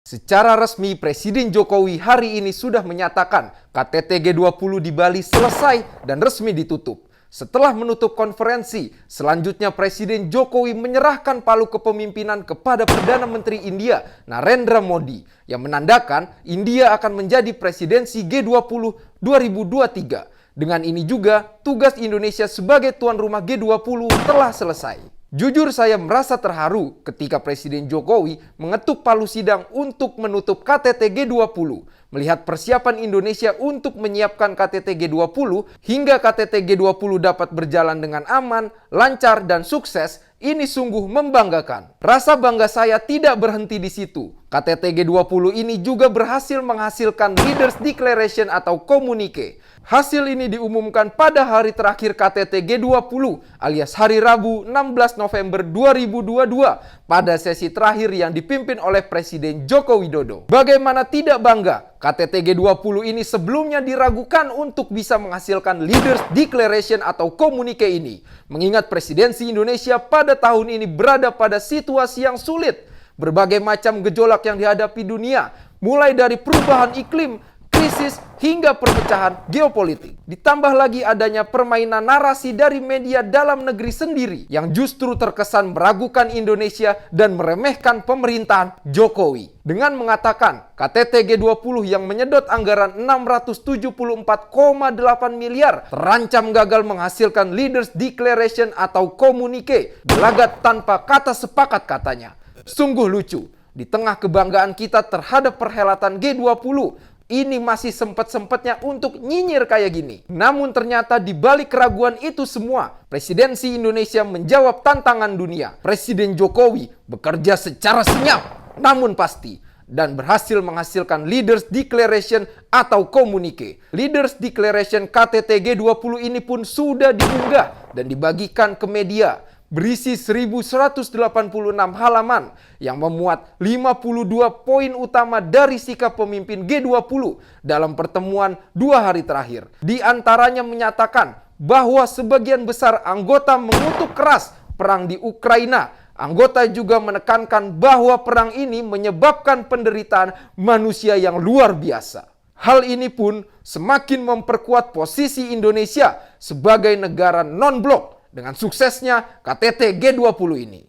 Secara resmi, Presiden Jokowi hari ini sudah menyatakan KTT G20 di Bali selesai dan resmi ditutup. Setelah menutup konferensi, selanjutnya Presiden Jokowi menyerahkan palu kepemimpinan kepada Perdana Menteri India, Narendra Modi, yang menandakan India akan menjadi presidensi G20 2023. Dengan ini juga, tugas Indonesia sebagai tuan rumah G20 telah selesai. Jujur saya merasa terharu ketika Presiden Jokowi mengetuk palu sidang untuk menutup KTT G20. Melihat persiapan Indonesia untuk menyiapkan KTT G20 hingga KTT G20 dapat berjalan dengan aman, lancar, dan sukses, ini sungguh membanggakan. Rasa bangga saya tidak berhenti di situ. KTT G20 ini juga berhasil menghasilkan Leaders Declaration atau komunike. Hasil ini diumumkan pada hari terakhir KTT G20 alias hari Rabu 16 November 2022 pada sesi terakhir yang dipimpin oleh Presiden Joko Widodo. Bagaimana tidak bangga? KTT G20 ini sebelumnya diragukan untuk bisa menghasilkan Leaders Declaration atau komunike ini. Mengingat presidensi Indonesia pada tahun ini berada pada situasi yang sulit. Berbagai macam gejolak yang dihadapi dunia, mulai dari perubahan iklim, krisis, hingga perpecahan geopolitik. Ditambah lagi adanya permainan narasi dari media dalam negeri sendiri yang justru terkesan meragukan Indonesia dan meremehkan pemerintahan Jokowi. Dengan mengatakan KTT G20 yang menyedot anggaran 674,8 miliar terancam gagal menghasilkan Leaders Declaration atau komunike, gelagat tanpa kata sepakat katanya. Sungguh lucu, di tengah kebanggaan kita terhadap perhelatan G20, ini masih sempat-sempatnya untuk nyinyir kayak gini. Namun ternyata di balik keraguan itu semua, presidensi Indonesia menjawab tantangan dunia. Presiden Jokowi bekerja secara senyap, namun pasti, dan berhasil menghasilkan Leaders Declaration atau komunike. Leaders Declaration KTT G20 ini pun sudah diunggah dan dibagikan ke media. Berisi 1186 halaman yang memuat 52 poin utama dari sikap pemimpin G20 dalam pertemuan 2 hari terakhir. Di antaranya menyatakan bahwa sebagian besar anggota mengutuk keras perang di Ukraina. Anggota juga menekankan bahwa perang ini menyebabkan penderitaan manusia yang luar biasa. Hal ini pun semakin memperkuat posisi Indonesia sebagai negara non-blok dengan suksesnya KTT G20 ini.